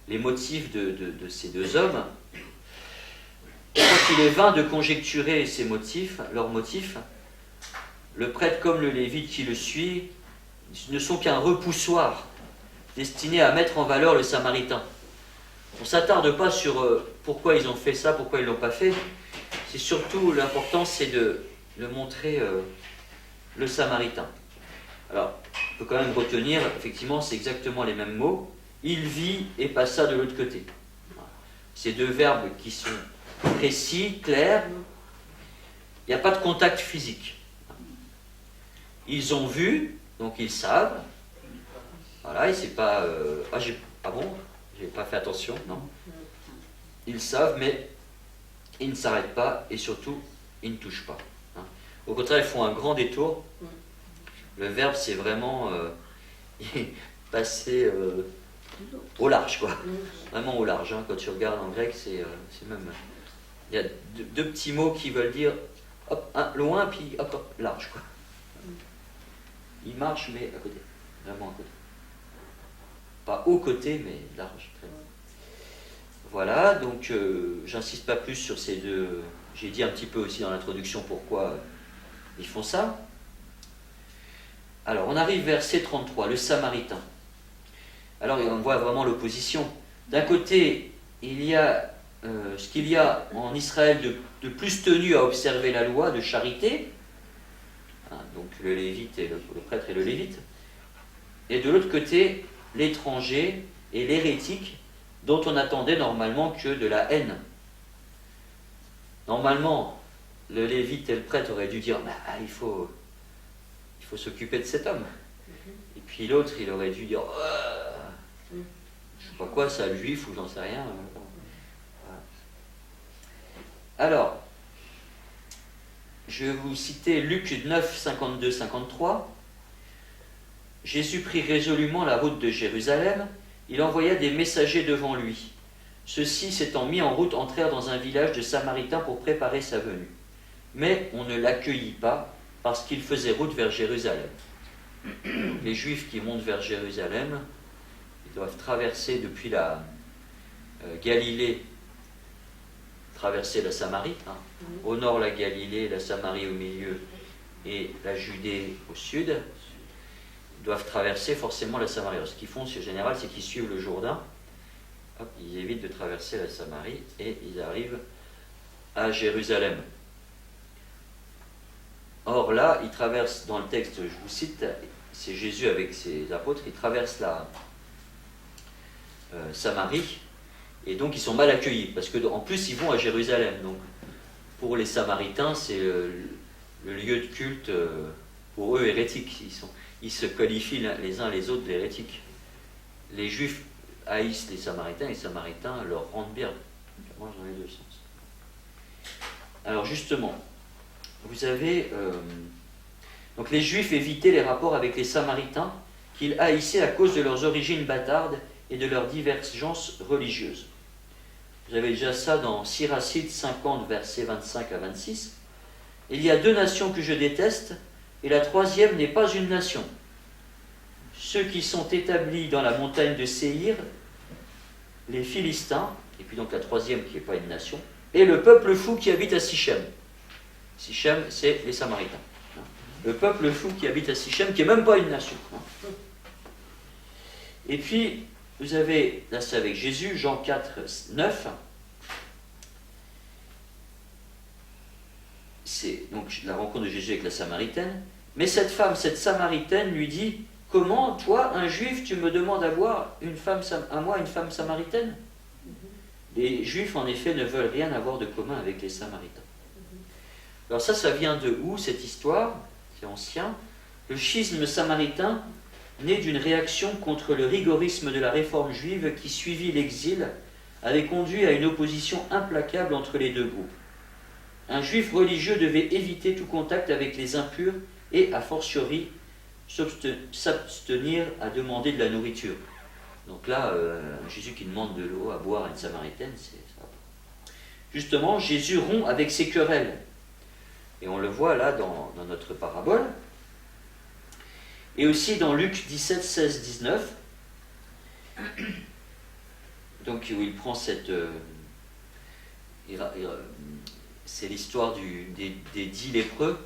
les motifs de ces deux hommes. Je crois qu'il est vain de conjecturer ces motifs, leurs motifs. Le prêtre comme le lévite qui le suit ne sont qu'un repoussoir destiné à mettre en valeur le samaritain. On ne s'attarde pas sur pourquoi ils ont fait ça, pourquoi ils ne l'ont pas fait. C'est surtout l'important, c'est de montrer le samaritain. Alors, on peut quand même retenir, effectivement, c'est exactement les mêmes mots. Il vit et passa de l'autre côté. Voilà. Ces deux verbes qui sont précis, clairs. Il n'y a pas de contact physique. Ils ont vu, donc ils savent. Voilà, et c'est pas... ah bon, j'ai pas fait attention, non. Ils savent, mais ils ne s'arrêtent pas, et surtout, ils ne touchent pas. Hein. Au contraire, ils font un grand détour. Le verbe, c'est vraiment passer au large, quoi. Vraiment au large. Hein. Quand tu regardes en grec, c'est même... Il y a deux petits mots qui veulent dire hop, loin, puis hop, hop, large, quoi. Il marche, mais à côté. Vraiment à côté. Pas au côté, mais large. Très bien. Voilà, donc j'insiste pas plus sur ces deux... J'ai dit un petit peu aussi dans l'introduction pourquoi ils font ça. Alors, on arrive verset 33, le Samaritain. Alors, on voit vraiment l'opposition. D'un côté, il y a ce qu'il y a en Israël de plus tenu à observer la loi, de charité, hein, donc le lévite et le prêtre et le lévite. Et de l'autre côté, l'étranger et l'hérétique, dont on attendait normalement que de la haine. Normalement, le lévite et le prêtre auraient dû dire il faut s'occuper de cet homme. Et puis l'autre, il aurait dû dire sais pas quoi, sale juif ou j'en sais rien. Voilà. Alors, je vais vous citer Luc 9, 52, 53. Jésus prit résolument la route de Jérusalem. Il envoya des messagers devant lui. Ceux-ci, s'étant mis en route, entrèrent dans un village de Samaritains pour préparer sa venue. Mais on ne l'accueillit pas parce qu'il faisait route vers Jérusalem. Les Juifs qui montent vers Jérusalem, ils doivent traverser depuis la Galilée, traverser la Samarie. Au nord, la Galilée, la Samarie au milieu et la Judée au sud. Ils doivent traverser forcément la Samarie. Alors, ce qu'ils font, en général, c'est qu'ils suivent le Jourdain. Hop, ils évitent de traverser la Samarie et ils arrivent à Jérusalem. Or là, ils traversent, dans le texte, je vous cite, c'est Jésus avec ses apôtres, ils traversent la Samarie, et donc ils sont mal accueillis, parce qu'en plus ils vont à Jérusalem. Donc pour les Samaritains, c'est le lieu de culte, pour eux, hérétique. Ils se qualifient les uns les autres d'hérétiques. Les Juifs haïssent les Samaritains leur rendent bien. Ça marche dans les deux sens. Alors justement, vous avez... donc les Juifs évitaient les rapports avec les Samaritains qu'ils haïssaient à cause de leurs origines bâtardes et de leurs divergences religieuses. Vous avez déjà ça dans Siracide 50, versets 25 à 26. Il y a deux nations que je déteste, et la troisième n'est pas une nation. Ceux qui sont établis dans la montagne de Séhir, les Philistins, et puis donc la troisième qui n'est pas une nation, et le peuple fou qui habite à Sichem. Sichem, c'est les Samaritains. Le peuple fou qui habite à Sichem, qui n'est même pas une nation. Et puis, vous avez, là c'est avec Jésus, Jean 4, 9. C'est donc la rencontre de Jésus avec la Samaritaine. Mais cette femme, cette Samaritaine, lui dit: comment, toi, un juif, tu me demandes à moi une femme samaritaine? Les Juifs, en effet, ne veulent rien avoir de commun avec les Samaritains. Alors ça vient de où, cette histoire? C'est ancien. Le schisme samaritain, né d'une réaction contre le rigorisme de la réforme juive qui suivit l'exil, avait conduit à une opposition implacable entre les deux groupes. Un juif religieux devait éviter tout contact avec les impurs et, a fortiori, s'abstenir à demander de la nourriture. Donc là, Jésus qui demande de l'eau à boire à une Samaritaine, c'est ça. Justement, Jésus rompt avec ces querelles. Et on le voit là dans notre parabole. Et aussi dans Luc 17, 16, 19. Donc où il prend cette... c'est l'histoire des 10 lépreux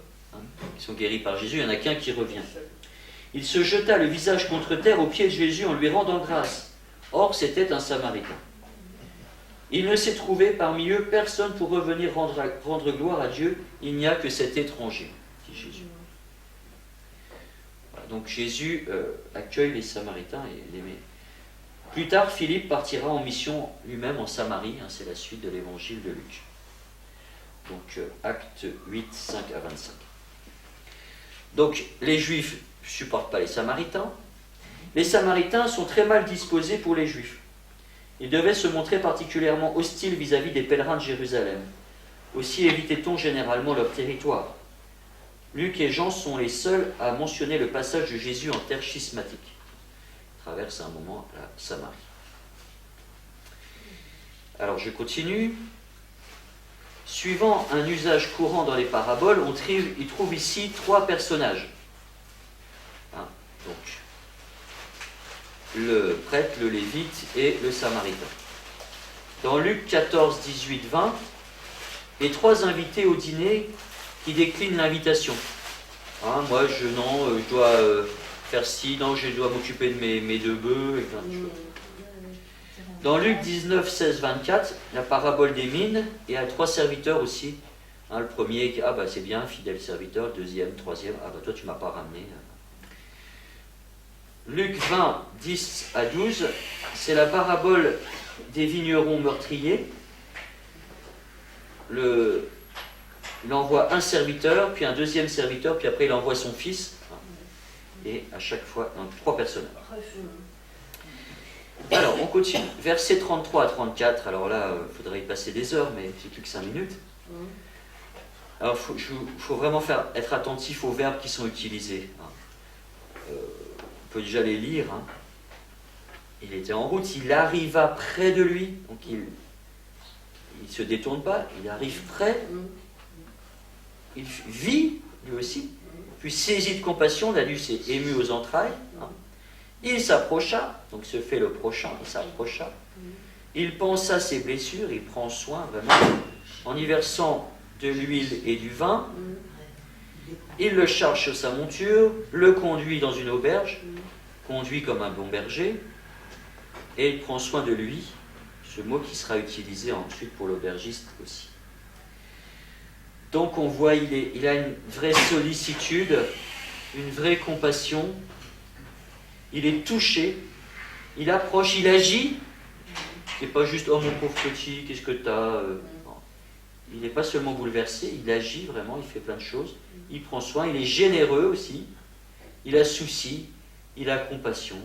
qui sont guéris par Jésus. Il n'y en a qu'un qui revient. Il se jeta le visage contre terre aux pieds de Jésus en lui rendant grâce. Or, c'était un Samaritain. Il ne s'est trouvé parmi eux personne pour revenir rendre gloire à Dieu. Il n'y a que cet étranger, dit Jésus. Voilà, donc Jésus accueille les Samaritains et les met. Plus tard, Philippe partira en mission lui-même en Samarie. C'est la suite de l'évangile de Luc. Donc, acte 8, 5 à 25. Donc, les Juifs ne supportent pas les Samaritains. Les Samaritains sont très mal disposés pour les Juifs. Ils devaient se montrer particulièrement hostiles vis-à-vis des pèlerins de Jérusalem. Aussi évitait-on généralement leur territoire. Luc et Jean sont les seuls à mentionner le passage de Jésus en terre schismatique. Il traverse à un moment la Samarie. Alors je continue. Suivant un usage courant dans les paraboles, on trouve ici 3 personnages. Donc, le prêtre, le lévite et le samaritain. Dans Luc 14, 18, 20, les 3 invités au dîner qui déclinent l'invitation. Moi, je dois faire ci, non, je dois m'occuper de mes 2 bœufs, et plein de choses. Dans Luc 19, 16, 24, la parabole des mines, et à 3 serviteurs aussi. Le premier, c'est bien, fidèle serviteur. Le deuxième, troisième, toi tu m'as pas ramené. Luc 20, 10 à 12, c'est la parabole des vignerons meurtriers. Il envoie un serviteur, puis un deuxième serviteur, puis après il envoie son fils. Et à chaque fois, 3 personnages. Alors, on continue. Versets 33 à 34, alors là, il faudrait y passer des heures, mais j'ai plus que 5 minutes. Alors, il faut vraiment être attentif aux verbes qui sont utilisés. On peut déjà les lire. Il était en route, il arriva près de lui, donc il ne se détourne pas, il arrive près, il vit, lui aussi, puis saisi de compassion, la nuit s'est ému aux entrailles, il s'approcha, donc se fait le prochain, il s'approcha, il pensa ses blessures, il prend soin vraiment, en y versant de l'huile et du vin, il le charge sur sa monture, le conduit dans une auberge, conduit comme un bon berger, et il prend soin de lui, ce mot qui sera utilisé ensuite pour l'aubergiste aussi. Donc on voit, il a une vraie sollicitude, une vraie compassion, il est touché, il approche, il agit, c'est pas juste « oh mon pauvre petit, qu'est-ce que t'as » Il n'est pas seulement bouleversé, il agit vraiment, il fait plein de choses, il prend soin, il est généreux aussi, il a souci, il a compassion.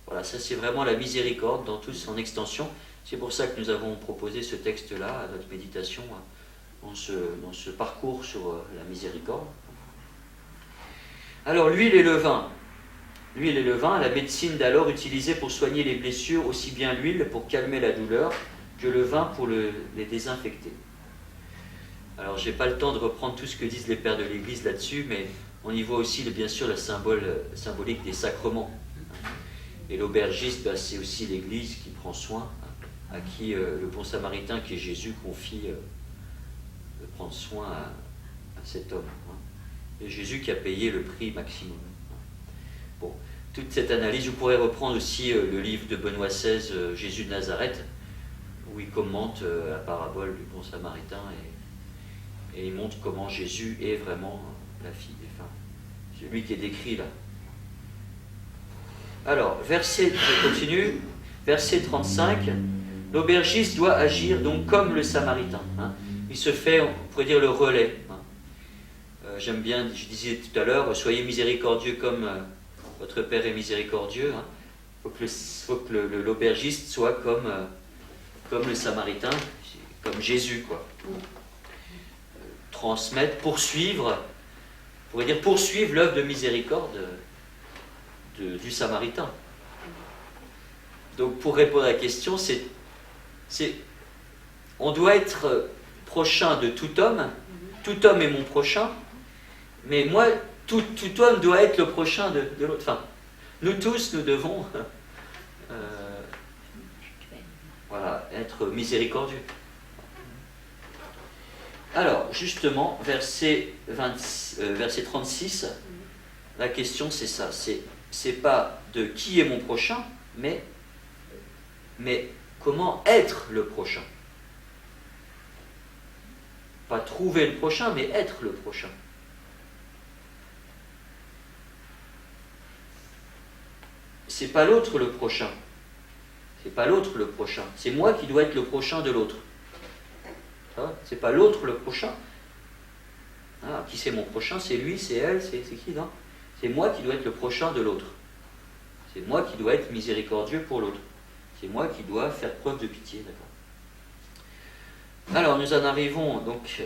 Voilà, ça c'est vraiment la miséricorde dans toute son extension. C'est pour ça que nous avons proposé ce texte-là à notre méditation, dans ce parcours sur la miséricorde. Alors l'huile et le vin. L'huile et le vin, la médecine d'alors utilisée pour soigner les blessures, aussi bien l'huile pour calmer la douleur que le vin pour les désinfecter. Alors je n'ai pas le temps de reprendre tout ce que disent les pères de l'Église là-dessus, mais on y voit aussi bien sûr la symbolique des sacrements. Et l'aubergiste, c'est aussi l'Église qui prend soin, à qui le bon samaritain qui est Jésus confie de prendre soin à cet homme. Et Jésus qui a payé le prix maximum. Bon, toute cette analyse, vous pourrez reprendre aussi le livre de Benoît XVI, Jésus de Nazareth, où il commente la parabole du bon samaritain et il montre comment Jésus est vraiment la fille des femmes. Celui qui est décrit là. Alors, je continue, verset 35, l'aubergiste doit agir donc comme le samaritain. Il se fait, on pourrait dire, le relais. J'aime bien, je disais tout à l'heure, soyez miséricordieux comme votre Père est miséricordieux. Il faut que l'aubergiste soit comme le samaritain, comme Jésus, quoi. Transmettre, poursuivre, on pourrait dire poursuivre l'œuvre de miséricorde du samaritain. Donc pour répondre à la question, on doit être prochain de tout homme est mon prochain, mais moi, tout homme doit être le prochain de l'autre. Enfin, nous tous, nous devons être miséricordieux. Alors, justement, verset 36, la question c'est ça, c'est pas de qui est mon prochain, mais comment être le prochain. Pas trouver le prochain, mais être le prochain. C'est pas l'autre le prochain. C'est pas l'autre le prochain. C'est moi qui dois être le prochain de l'autre. C'est pas l'autre le prochain. Qui c'est mon prochain? C'est lui, c'est elle, c'est qui, non? C'est moi qui dois être le prochain de l'autre. C'est moi qui dois être miséricordieux pour l'autre. C'est moi qui dois faire preuve de pitié, d'accord? Alors, nous en arrivons donc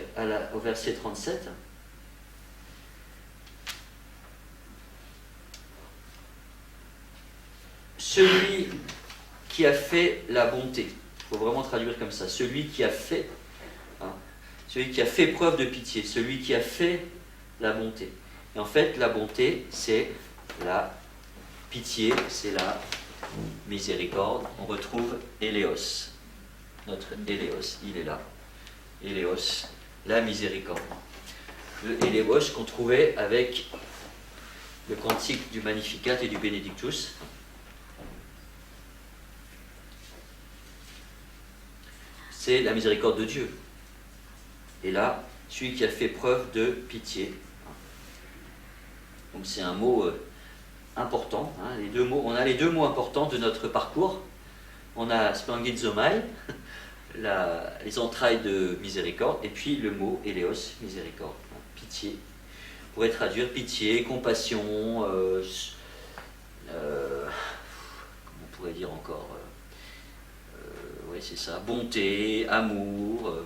au verset 37. Celui qui a fait la bonté. Il faut vraiment traduire comme ça. Celui qui a fait, celui qui a fait preuve de pitié. Celui qui a fait la bonté. Et en fait, la bonté, c'est la pitié, c'est la miséricorde. On retrouve Éléos. Notre Éléos, il est là. Éléos, la miséricorde. Le Éléos qu'on trouvait avec le cantique du Magnificat et du Benedictus. C'est la miséricorde de Dieu. Et là, celui qui a fait preuve de pitié. Donc c'est un mot important. Les deux mots, on a les deux mots importants de notre parcours. On a splangizomai, les entrailles de miséricorde, et puis le mot éléos, miséricorde, pitié. On pourrait traduire pitié, compassion, comment on pourrait dire encore c'est ça. Bonté, amour,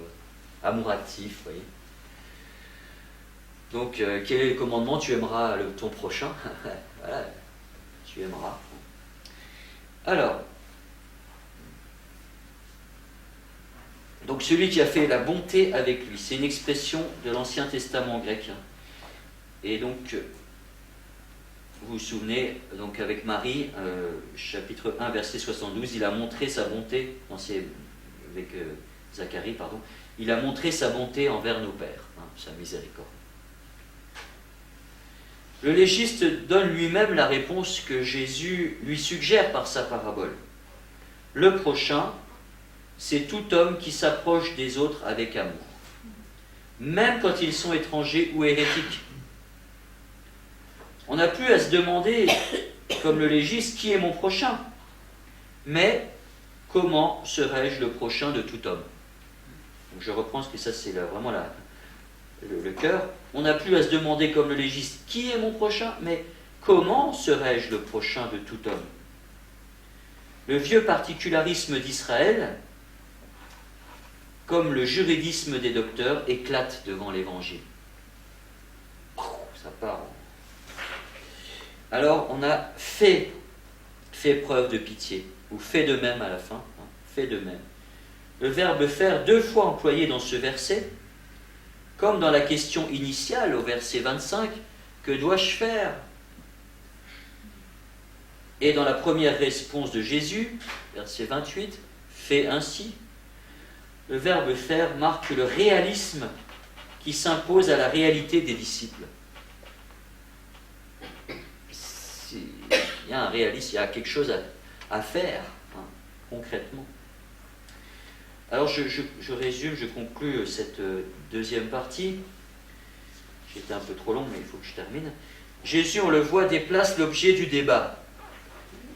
amour actif, vous voyez. Donc, quel est le commandement? Tu aimeras ton prochain. Voilà, tu aimeras. Alors, donc celui qui a fait la bonté avec lui, c'est une expression de l'Ancien Testament grec. Et donc, vous vous souvenez, donc avec Marie, chapitre 1, verset 72, il a montré sa bonté, avec Zacharie, pardon, il a montré sa bonté envers nos pères, sa miséricorde. Le légiste donne lui-même la réponse que Jésus lui suggère par sa parabole. Le prochain, c'est tout homme qui s'approche des autres avec amour, même quand ils sont étrangers ou hérétiques. On n'a plus à se demander, comme le légiste, qui est mon prochain, mais comment serais-je le prochain de tout homme? Donc je reprends ce que ça c'est vraiment le cœur. On n'a plus à se demander, comme le légiste, qui est mon prochain, mais comment serais-je le prochain de tout homme? Le vieux particularisme d'Israël, comme le juridisme des docteurs, éclate devant l'Évangile. Ça part. Alors, on a fait preuve de pitié, ou fait de même à la fin, fait de même. Le verbe faire, 2 fois employé dans ce verset, comme dans la question initiale au verset 25, que dois-je faire? Et dans la première réponse de Jésus, verset 28, fais ainsi. Le verbe faire marque le réalisme qui s'impose à la réalité des disciples. Il y a un réalisme, il y a quelque chose à faire, concrètement. Alors je résume, je conclus cette deuxième partie. J'étais un peu trop long, mais il faut que je termine. Jésus, on le voit, déplace l'objet du débat.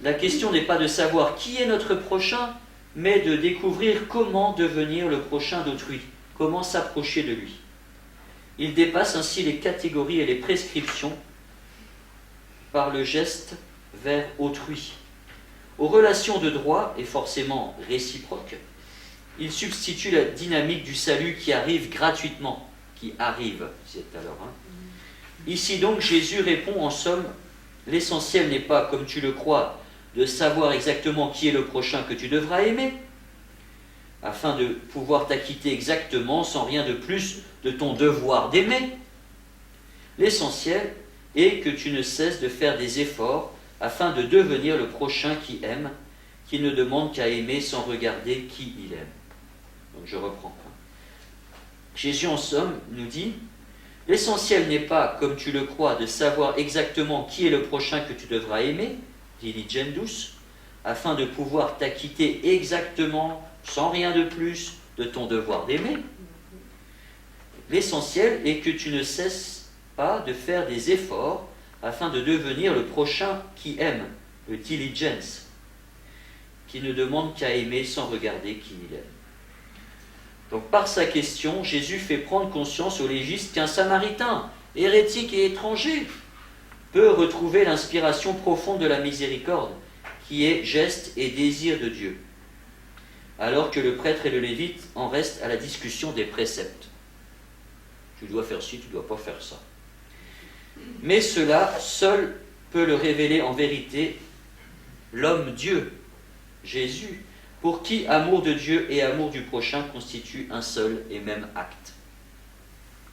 La question n'est pas de savoir qui est notre prochain, mais de découvrir comment devenir le prochain d'autrui, comment s'approcher de lui. Il dépasse ainsi les catégories et les prescriptions par le geste vers autrui. Aux relations de droit, et forcément réciproques, il substitue la dynamique du salut qui arrive gratuitement, qui arrive, c'est tout à l'heure. Ici donc, Jésus répond en somme, l'essentiel n'est pas, comme tu le crois, de savoir exactement qui est le prochain que tu devras aimer, afin de pouvoir t'acquitter exactement, sans rien de plus, de ton devoir d'aimer. L'essentiel est que tu ne cesses de faire des efforts afin de devenir le prochain qui aime, qui ne demande qu'à aimer sans regarder qui il aime. Donc je reprends. Jésus en somme nous dit, l'essentiel n'est pas, comme tu le crois, de savoir exactement qui est le prochain que tu devras aimer, diligendus, afin de pouvoir t'acquitter exactement, sans rien de plus, de ton devoir d'aimer. L'essentiel est que tu ne cesses pas de faire des efforts afin de devenir le prochain qui aime, le diligence, qui ne demande qu'à aimer sans regarder qui il aime. Donc par sa question, Jésus fait prendre conscience au légiste qu'un Samaritain, hérétique et étranger, peut retrouver l'inspiration profonde de la miséricorde, qui est geste et désir de Dieu, alors que le prêtre et le lévite en restent à la discussion des préceptes. Tu dois faire ci, tu ne dois pas faire ça. Mais cela seul peut le révéler en vérité l'homme-Dieu, Jésus, pour qui amour de Dieu et amour du prochain constituent un seul et même acte.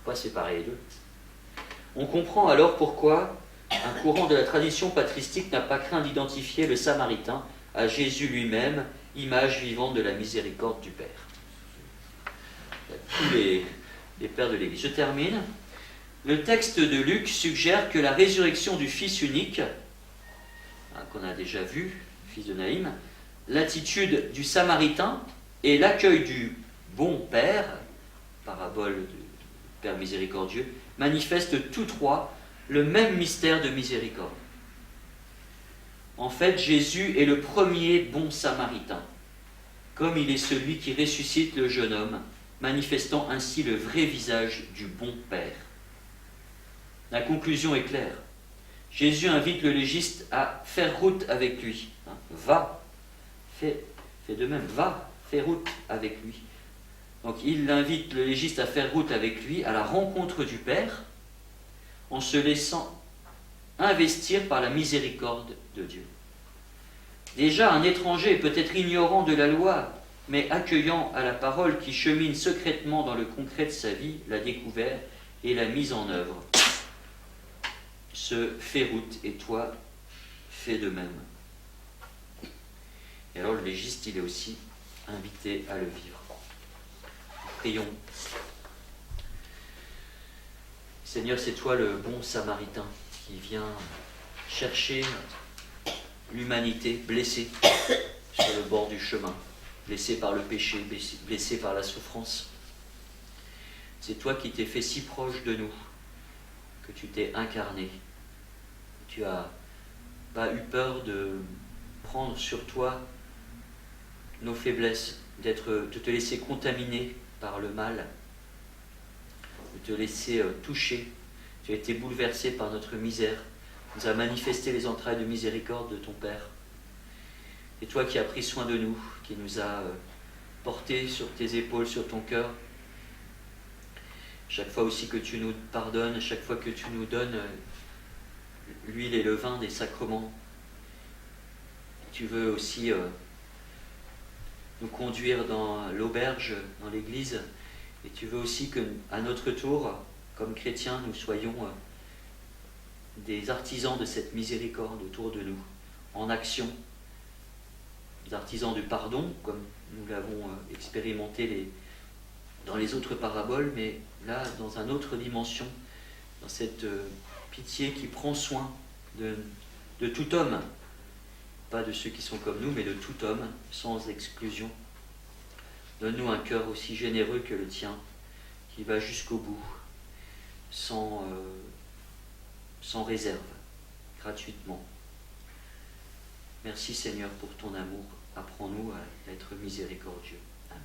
Pas séparer les deux. On comprend alors pourquoi un courant de la tradition patristique n'a pas craint d'identifier le Samaritain à Jésus lui-même, image vivante de la miséricorde du Père. Tous les pères de l'Église. Je termine. Le texte de Luc suggère que la résurrection du Fils unique, qu'on a déjà vu, fils de Naïm, l'attitude du Samaritain et l'accueil du bon Père, parabole du Père miséricordieux, manifestent tous trois le même mystère de miséricorde. En fait, Jésus est le premier bon Samaritain, comme il est celui qui ressuscite le jeune homme, manifestant ainsi le vrai visage du bon Père. La conclusion est claire. Jésus invite le légiste à faire route avec lui. Va, fais de même, va, fais route avec lui. Donc il invite le légiste à faire route avec lui à la rencontre du Père en se laissant investir par la miséricorde de Dieu. Déjà, un étranger est peut-être ignorant de la loi, mais accueillant à la parole qui chemine secrètement dans le concret de sa vie, l'a découvert et l'a mise en œuvre. Se fait route et toi, fais de même. Et alors le légiste, il est aussi invité à le vivre. Prions. Seigneur, c'est toi le bon samaritain qui vient chercher l'humanité blessée sur le bord du chemin, blessée par le péché, blessée par la souffrance. C'est toi qui t'es fait si proche de nous, que tu t'es incarné. Tu n'as pas eu peur de prendre sur toi nos faiblesses, de te laisser contaminer par le mal, de te laisser toucher. Tu as été bouleversé par notre misère. Tu nous as manifesté les entrailles de miséricorde de ton Père. Et toi qui as pris soin de nous, qui nous as portés sur tes épaules, sur ton cœur, chaque fois aussi que tu nous pardonnes, chaque fois que tu nous donnes l'huile et le vin des sacrements, tu veux aussi nous conduire dans l'auberge, dans l'église, et tu veux aussi qu'à notre tour, comme chrétiens, nous soyons des artisans de cette miséricorde autour de nous, en action, des artisans du pardon, comme nous l'avons expérimenté dans les autres paraboles, mais là, dans une autre dimension, dans cette pitié qui prend soin de tout homme, pas de ceux qui sont comme nous, mais de tout homme, sans exclusion. Donne-nous un cœur aussi généreux que le tien, qui va jusqu'au bout, sans réserve, gratuitement. Merci Seigneur pour ton amour. Apprends-nous à être miséricordieux. Amen.